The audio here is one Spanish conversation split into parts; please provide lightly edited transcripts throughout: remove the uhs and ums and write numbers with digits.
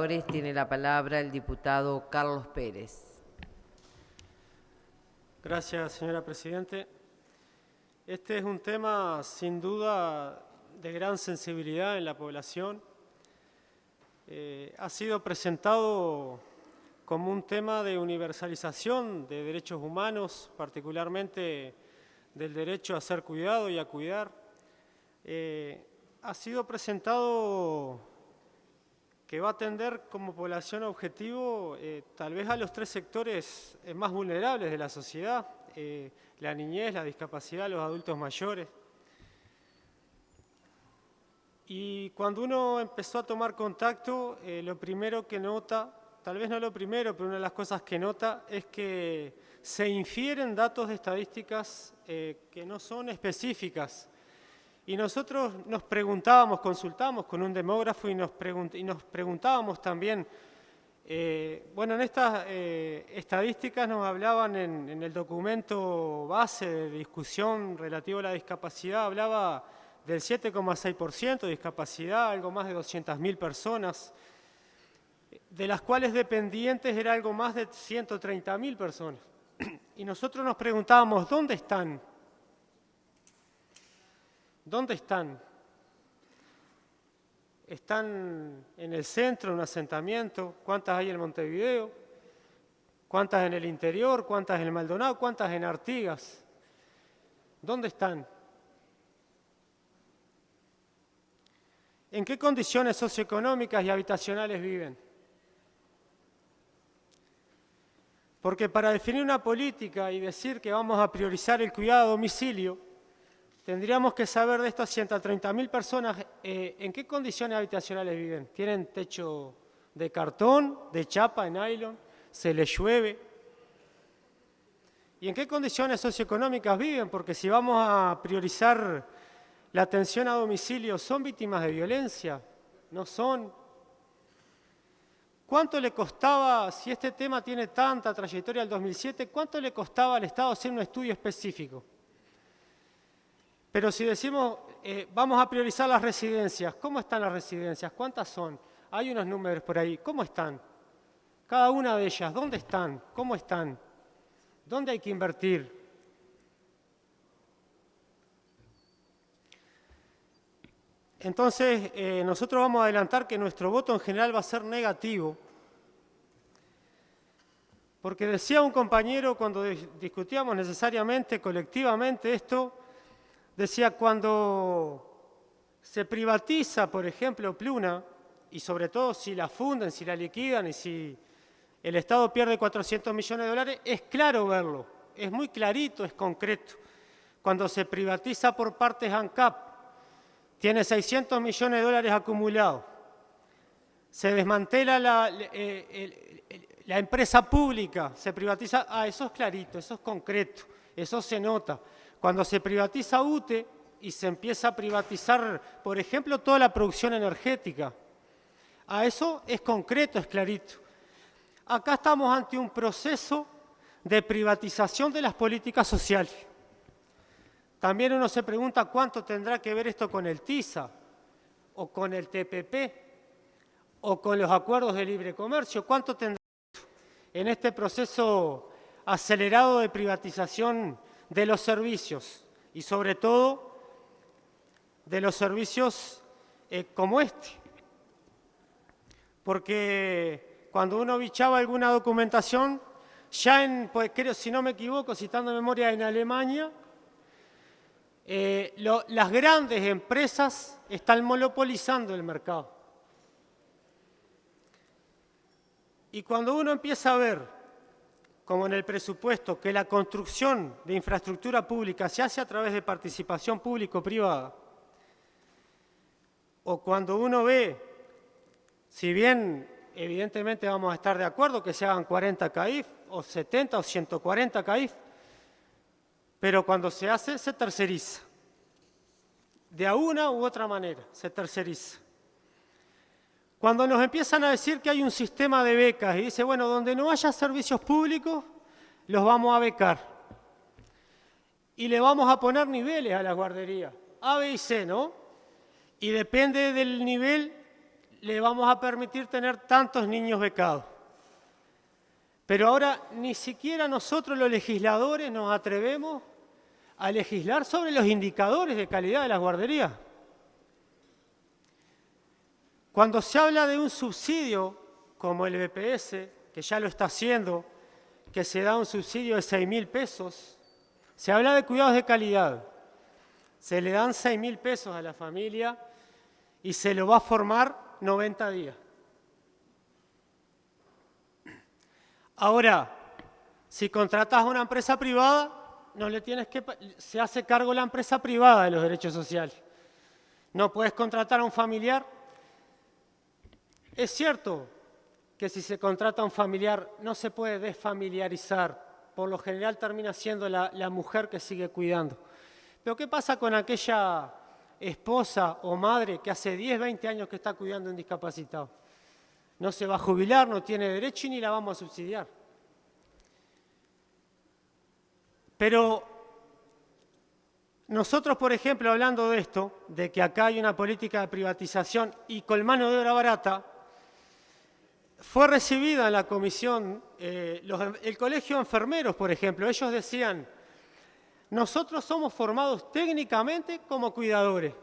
oradores tiene la palabra el diputado Carlos Pérez. Gracias, señora Presidente. Este es un tema, sin duda, de gran sensibilidad en la población. Ha sido presentado como un tema de universalización de derechos humanos, particularmente del derecho a ser cuidado y a cuidar. Ha sido presentado que va a atender como población objetivo tal vez a los tres sectores más vulnerables de la sociedad, la niñez, la discapacidad, los adultos mayores. Y cuando uno empezó a tomar contacto, lo primero que nota, tal vez no lo primero, pero una de las cosas que nota es que se infieren datos de estadísticas que no son específicas. Y nosotros nos preguntábamos, consultábamos con un demógrafo y nos preguntábamos también, bueno, en estas estadísticas nos hablaban en el documento base de discusión relativo a la discapacidad, hablaba del 7,6% de discapacidad, algo más de 200.000 personas, de las cuales dependientes era algo más de 130.000 personas. Y nosotros nos preguntábamos, ¿dónde están? ¿Dónde están? ¿Están en el centro, en un asentamiento? ¿Cuántas hay en Montevideo? ¿Cuántas en el interior? ¿Cuántas en el Maldonado? ¿Cuántas en Artigas? ¿Dónde están? ¿En qué condiciones socioeconómicas y habitacionales viven? Porque para definir una política y decir que vamos a priorizar el cuidado a domicilio, tendríamos que saber de estas 130.000 personas en qué condiciones habitacionales viven. ¿Tienen techo de cartón, de chapa, de nylon? ¿Se les llueve? ¿Y en qué condiciones socioeconómicas viven? Porque si vamos a priorizar la atención a domicilio, ¿son víctimas de violencia? ¿No son? ¿Cuánto le costaba, si este tema tiene tanta trayectoria al 2007, cuánto le costaba al Estado hacer un estudio específico? Pero si decimos, vamos a priorizar las residencias, ¿cómo están las residencias? ¿Cuántas son? Hay unos números por ahí. ¿Cómo están? Cada una de ellas, ¿dónde están? ¿Cómo están? ¿Dónde hay que invertir? Entonces, nosotros vamos a adelantar que nuestro voto en general va a ser negativo, porque decía un compañero cuando discutíamos necesariamente, colectivamente esto, decía, cuando se privatiza, por ejemplo, Pluna, y sobre todo si la funden, si la liquidan y si el Estado pierde 400 millones de dólares, es claro verlo, es muy clarito, es concreto. Cuando se privatiza por partes ANCAP, tiene 600 millones de dólares acumulados, se desmantela la empresa pública, se privatiza, eso es clarito, eso es concreto, eso se nota. Cuando se privatiza UTE y se empieza a privatizar, por ejemplo, toda la producción energética, eso es concreto, es clarito. Acá estamos ante un proceso de privatización de las políticas sociales. También uno se pregunta cuánto tendrá que ver esto con el TISA, o con el TPP, o con los acuerdos de libre comercio. ¿Cuánto tendrá en este proceso acelerado de privatización de los servicios? Y sobre todo, de los servicios como este. Porque cuando uno bichaba alguna documentación, ya pues, creo, si no me equivoco, citando memoria, en Alemania, las grandes empresas están monopolizando el mercado. Y cuando uno empieza a ver, como en el presupuesto, que la construcción de infraestructura pública se hace a través de participación público-privada, o cuando uno ve, si bien evidentemente vamos a estar de acuerdo que se hagan 40 CAIF, o 70 o 140 CAIF, pero cuando se hace, se terceriza. De una u otra manera, se terceriza. Cuando nos empiezan a decir que hay un sistema de becas y dice, bueno, donde no haya servicios públicos, los vamos a becar. Y le vamos a poner niveles a las guarderías, A, B y C, ¿no? Y depende del nivel, le vamos a permitir tener tantos niños becados. Pero ahora ni siquiera nosotros los legisladores nos atrevemos a legislar sobre los indicadores de calidad de las guarderías. Cuando se habla de un subsidio como el BPS, que ya lo está haciendo, que se da un subsidio de 6.000 pesos, se habla de cuidados de calidad. Se le dan 6.000 pesos a la familia y se lo va a formar 90 días. Ahora, si contratas a una empresa privada, no le tienes que, se hace cargo la empresa privada de los derechos sociales. No puedes contratar a un familiar. Es cierto que si se contrata a un familiar no se puede desfamiliarizar. Por lo general termina siendo la mujer que sigue cuidando. Pero ¿qué pasa con aquella esposa o madre que hace 10, 20 años que está cuidando a un discapacitado? No se va a jubilar, no tiene derecho y ni la vamos a subsidiar. Pero nosotros, por ejemplo, hablando de esto, de que acá hay una política de privatización y con mano de obra barata, fue recibida en la comisión, el colegio de enfermeros, por ejemplo, ellos decían, nosotros somos formados técnicamente como cuidadores,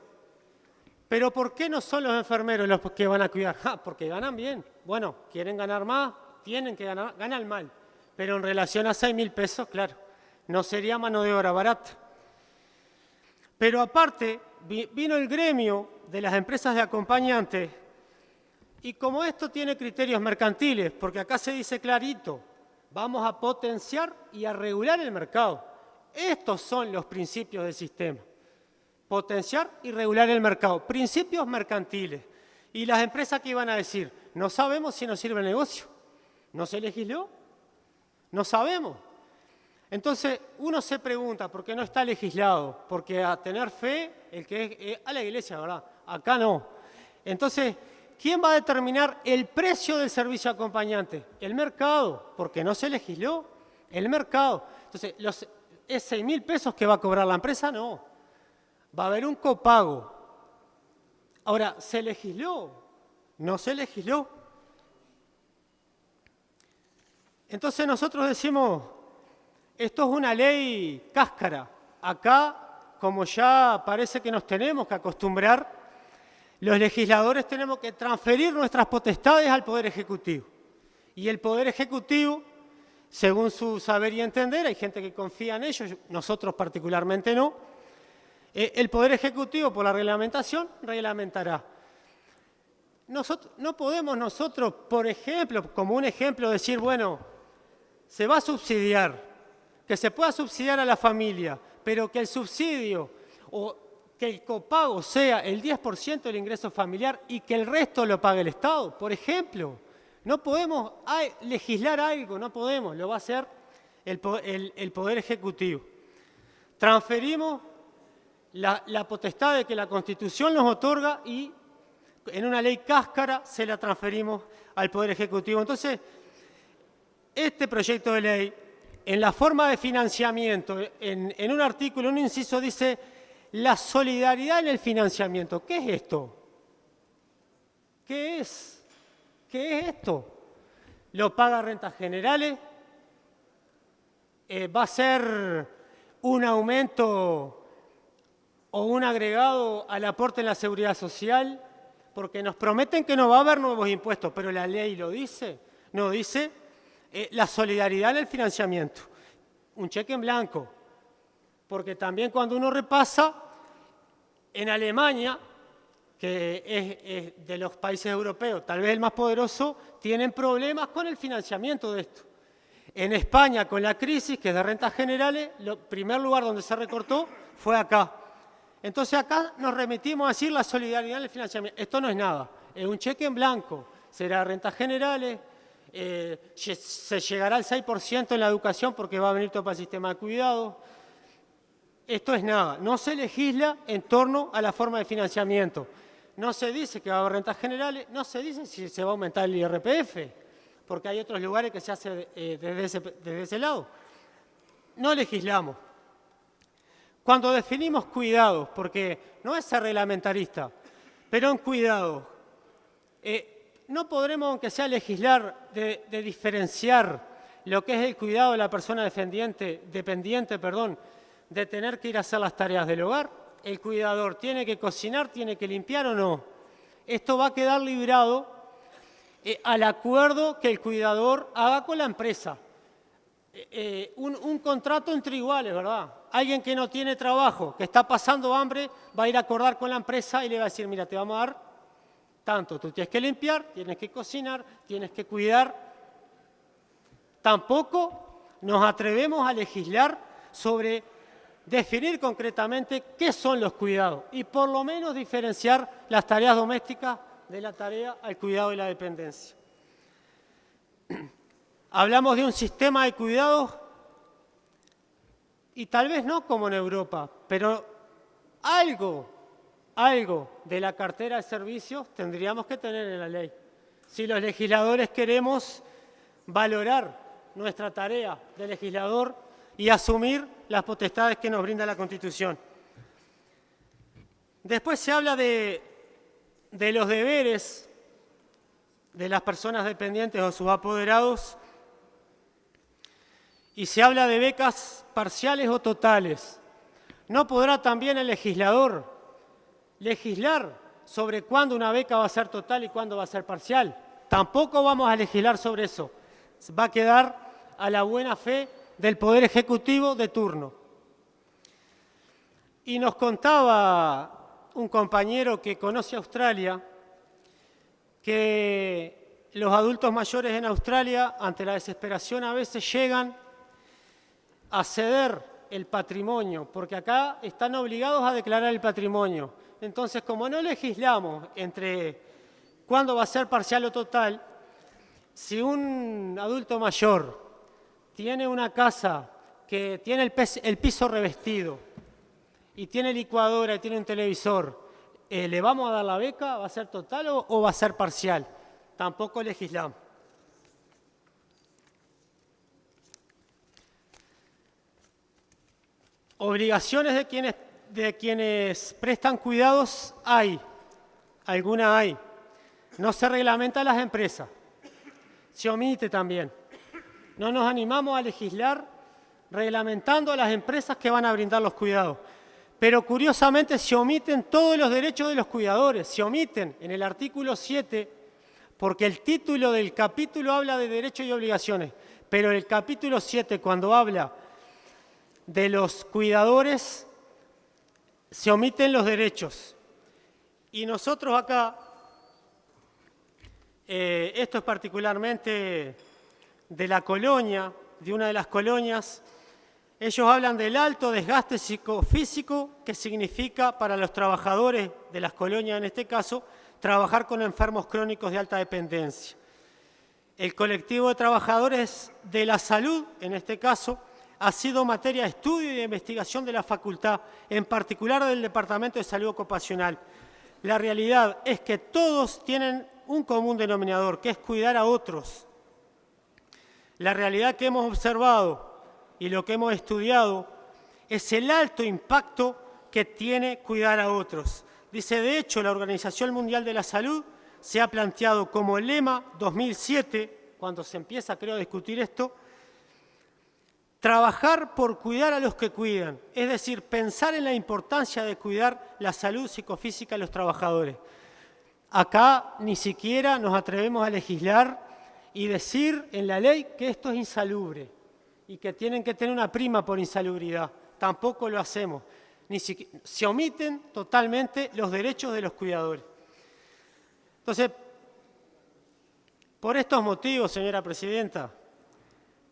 pero ¿por qué no son los enfermeros los que van a cuidar? Porque ganan bien. Bueno, quieren ganar más, tienen que ganar, ganan mal, pero en relación a 6.000 pesos, claro, no sería mano de obra barata. Pero aparte, vino el gremio de las empresas de acompañantes y como esto tiene criterios mercantiles, porque acá se dice clarito, vamos a potenciar y a regular el mercado. Estos son los principios del sistema. Potenciar y regular el mercado. Principios mercantiles. Y las empresas que iban a decir, no sabemos si nos sirve el negocio. ¿No se legisló? No sabemos. Entonces, uno se pregunta, ¿por qué no está legislado? Porque a tener fe, el que es a la iglesia, ¿verdad? Acá no. Entonces, ¿quién va a determinar el precio del servicio acompañante? El mercado, porque no se legisló. El mercado. Entonces, ¿es 6.000 pesos que va a cobrar la empresa? No. Va a haber un copago. Ahora, ¿se legisló? No se legisló. Entonces nosotros decimos, esto es una ley cáscara. Acá, como ya parece que nos tenemos que acostumbrar, los legisladores tenemos que transferir nuestras potestades al Poder Ejecutivo. Y el Poder Ejecutivo, según su saber y entender, hay gente que confía en ellos, nosotros particularmente no, el Poder Ejecutivo, por la reglamentación, reglamentará. No podemos nosotros, por ejemplo, como un ejemplo, decir, bueno, se va a subsidiar, que se pueda subsidiar a la familia, pero que el subsidio o que el copago sea el 10% del ingreso familiar y que el resto lo pague el Estado, por ejemplo. No podemos legislar algo, no podemos, lo va a hacer el Poder Ejecutivo. Transferimos la potestad de que la Constitución nos otorga y en una ley cáscara se la transferimos al Poder Ejecutivo. Entonces, este proyecto de ley, en la forma de financiamiento, en un artículo, en un inciso, dice la solidaridad en el financiamiento. ¿Qué es esto? ¿Qué es? ¿Qué es esto? ¿Lo paga Rentas Generales? ¿Va a ser un aumento o un agregado al aporte en la seguridad social? Porque nos prometen que no va a haber nuevos impuestos, pero la ley lo dice. No dice la solidaridad en el financiamiento. Un cheque en blanco. Porque también cuando uno repasa, en Alemania, que es de los países europeos, tal vez el más poderoso, tienen problemas con el financiamiento de esto. En España, con la crisis, que es de rentas generales, el primer lugar donde se recortó fue acá. Entonces acá nos remitimos a decir la solidaridad en el financiamiento. Esto no es nada, es un cheque en blanco. Será rentas generales, se llegará al 6% en la educación porque va a venir todo para el sistema de cuidado. Esto es nada, no se legisla en torno a la forma de financiamiento. No se dice que va a haber rentas generales, no se dice si se va a aumentar el IRPF, porque hay otros lugares que se hace desde ese lado. No legislamos. Cuando definimos cuidados, porque no es ser reglamentarista, pero en cuidados, No podremos, aunque sea legislar, de diferenciar lo que es el cuidado de la persona dependiente, de tener que ir a hacer las tareas del hogar. El cuidador tiene que cocinar, tiene que limpiar o no. Esto va a quedar librado al acuerdo que el cuidador haga con la empresa. Un contrato entre iguales, ¿verdad? Alguien que no tiene trabajo, que está pasando hambre, va a ir a acordar con la empresa y le va a decir, mira, te vamos a dar tanto, tú tienes que limpiar, tienes que cocinar, tienes que cuidar. Tampoco nos atrevemos a legislar sobre definir concretamente qué son los cuidados y por lo menos diferenciar las tareas domésticas de la tarea al cuidado y la dependencia. Hablamos de un sistema de cuidados y tal vez no como en Europa, pero algo de la cartera de servicios tendríamos que tener en la ley. Si los legisladores queremos valorar nuestra tarea de legislador y asumir las potestades que nos brinda la Constitución. Después se habla de los deberes de las personas dependientes o sus apoderados y se habla de becas parciales o totales. ¿No podrá también el legislador legislar sobre cuándo una beca va a ser total y cuándo va a ser parcial? Tampoco vamos a legislar sobre eso. Va a quedar a la buena fe del Poder Ejecutivo de turno. Y nos contaba un compañero que conoce Australia que los adultos mayores en Australia, ante la desesperación, a veces llegan a ceder el patrimonio, porque acá están obligados a declarar el patrimonio. Entonces, como no legislamos entre cuándo va a ser parcial o total, si un adulto mayor tiene una casa que tiene el piso revestido y tiene licuadora y tiene un televisor, ¿le vamos a dar la beca? ¿Va a ser total o va a ser parcial? Tampoco legislamos. Obligaciones de quienes prestan cuidados hay, alguna hay. No se reglamenta a las empresas, se omite también. No nos animamos a legislar reglamentando a las empresas que van a brindar los cuidados. Pero curiosamente se omiten todos los derechos de los cuidadores, se omiten en el artículo 7, porque el título del capítulo habla de derechos y obligaciones, pero el capítulo 7, cuando habla de los cuidadores, se omiten los derechos. Y nosotros acá, esto es particularmente de la colonia, de una de las colonias, ellos hablan del alto desgaste psicofísico que significa para los trabajadores de las colonias, en este caso, trabajar con enfermos crónicos de alta dependencia. El colectivo de trabajadores de la salud, en este caso, ha sido materia de estudio y de investigación de la facultad, en particular del Departamento de Salud Ocupacional. La realidad es que todos tienen un común denominador, que es cuidar a otros. La realidad que hemos observado y lo que hemos estudiado es el alto impacto que tiene cuidar a otros. Dice, de hecho, la Organización Mundial de la Salud se ha planteado como lema 2007, cuando se empieza, creo, a discutir esto, trabajar por cuidar a los que cuidan, es decir, pensar en la importancia de cuidar la salud psicofísica de los trabajadores. Acá ni siquiera nos atrevemos a legislar y decir en la ley que esto es insalubre y que tienen que tener una prima por insalubridad. Tampoco lo hacemos. Se omiten totalmente los derechos de los cuidadores. Entonces, por estos motivos, señora presidenta,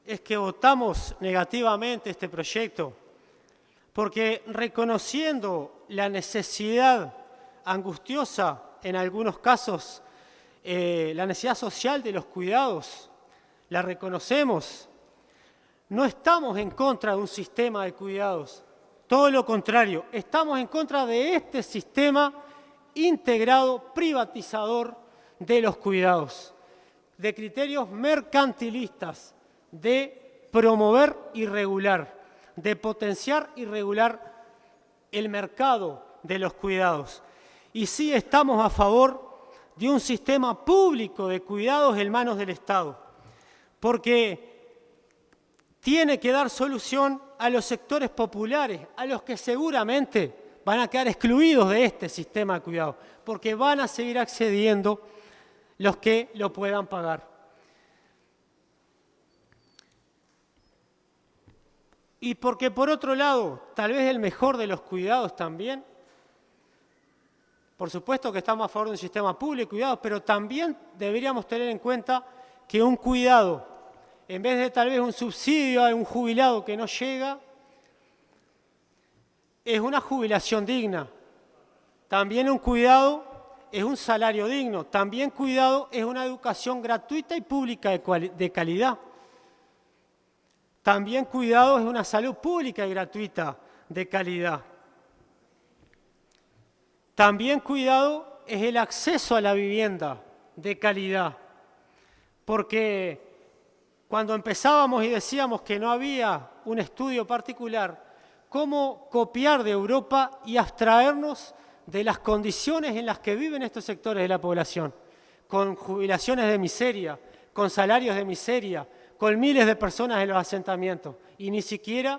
es que votamos negativamente este proyecto, porque reconociendo la necesidad angustiosa, en algunos casos, la necesidad social de los cuidados, la reconocemos. No estamos en contra de un sistema de cuidados, todo lo contrario, estamos en contra de este sistema integrado, privatizador de los cuidados, de criterios mercantilistas, de promover y regular, de potenciar y regular el mercado de los cuidados. Y sí estamos a favor de un sistema público de cuidados en manos del Estado, porque tiene que dar solución a los sectores populares, a los que seguramente van a quedar excluidos de este sistema de cuidado, porque van a seguir accediendo los que lo puedan pagar. Y porque por otro lado, tal vez el mejor de los cuidados también, por supuesto que estamos a favor de un sistema público de cuidados, pero también deberíamos tener en cuenta que un cuidado, en vez de tal vez un subsidio a un jubilado que no llega, es una jubilación digna. También un cuidado es un salario digno. También cuidado es una educación gratuita y pública de calidad. También cuidado es una salud pública y gratuita de calidad. También cuidado es el acceso a la vivienda de calidad. Porque cuando empezábamos y decíamos que no había un estudio particular, cómo copiar de Europa y abstraernos de las condiciones en las que viven estos sectores de la población, con jubilaciones de miseria, con salarios de miseria, con miles de personas en los asentamientos, y ni siquiera,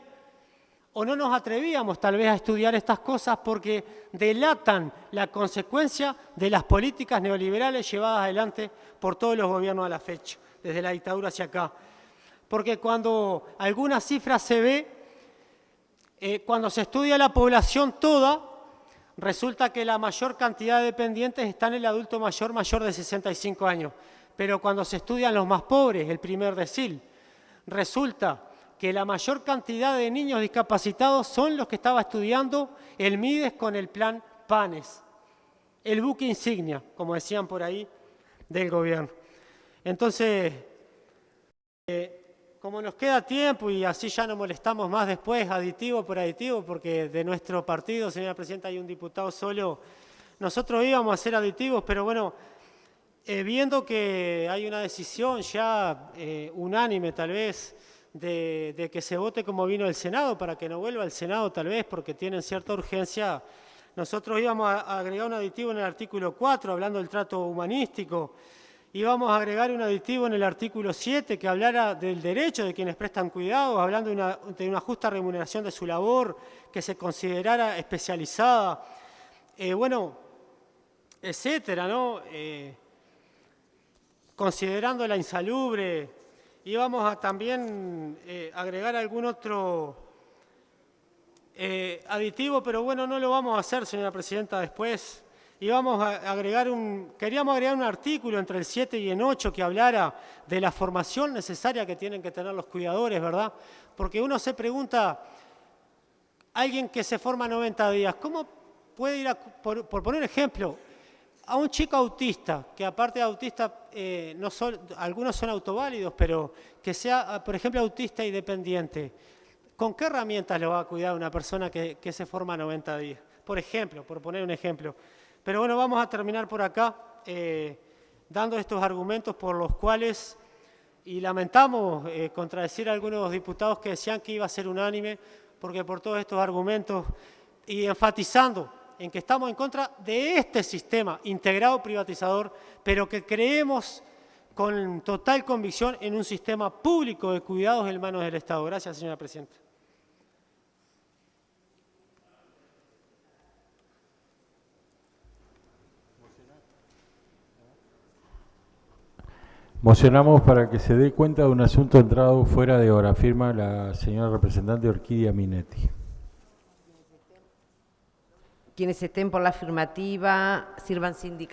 o no nos atrevíamos tal vez a estudiar estas cosas porque delatan la consecuencia de las políticas neoliberales llevadas adelante por todos los gobiernos a la fecha, desde la dictadura hacia acá. Porque cuando alguna cifra se ve, cuando se estudia la población toda, resulta que la mayor cantidad de dependientes está en el adulto mayor de 65 años. Pero cuando se estudian los más pobres, el primer decil, resulta que la mayor cantidad de niños discapacitados son los que estaba estudiando el MIDES con el plan PANES, el buque insignia, como decían por ahí, del gobierno. Entonces, como nos queda tiempo y así ya no molestamos más después, aditivo por aditivo, porque de nuestro partido, señora presidenta, hay un diputado solo, nosotros íbamos a hacer aditivos, pero bueno, viendo que hay una decisión ya unánime tal vez de que se vote como vino el Senado, para que no vuelva al Senado tal vez porque tienen cierta urgencia, nosotros íbamos a agregar un aditivo en el artículo 4 hablando del trato humanístico, íbamos a agregar un aditivo en el artículo 7 que hablara del derecho de quienes prestan cuidados, hablando de una justa remuneración de su labor, que se considerara especializada, bueno, etcétera, ¿no? Considerando la insalubre, íbamos a también agregar algún otro aditivo, pero bueno, no lo vamos a hacer, señora presidenta, después. Íbamos a queríamos agregar un artículo entre el 7 y el 8 que hablara de la formación necesaria que tienen que tener los cuidadores, ¿verdad? Porque uno se pregunta, alguien que se forma 90 días, ¿cómo puede ir por poner un ejemplo, a un chico autista, que aparte de autista, algunos son autoválidos, pero que sea, por ejemplo, autista y dependiente, ¿con qué herramientas lo va a cuidar una persona que se forma 90 días? Por ejemplo, por poner un ejemplo. Pero bueno, vamos a terminar por acá dando estos argumentos por los cuales, y lamentamos contradecir a algunos diputados que decían que iba a ser unánime, porque por todos estos argumentos, y enfatizando en que estamos en contra de este sistema integrado privatizador, pero que creemos con total convicción en un sistema público de cuidados en manos del Estado. Gracias, señora presidenta. Mocionamos para que se dé cuenta de un asunto entrado fuera de hora. Firma la señora representante Orquídea Minetti. Quienes estén por la afirmativa, sírvanse indicar.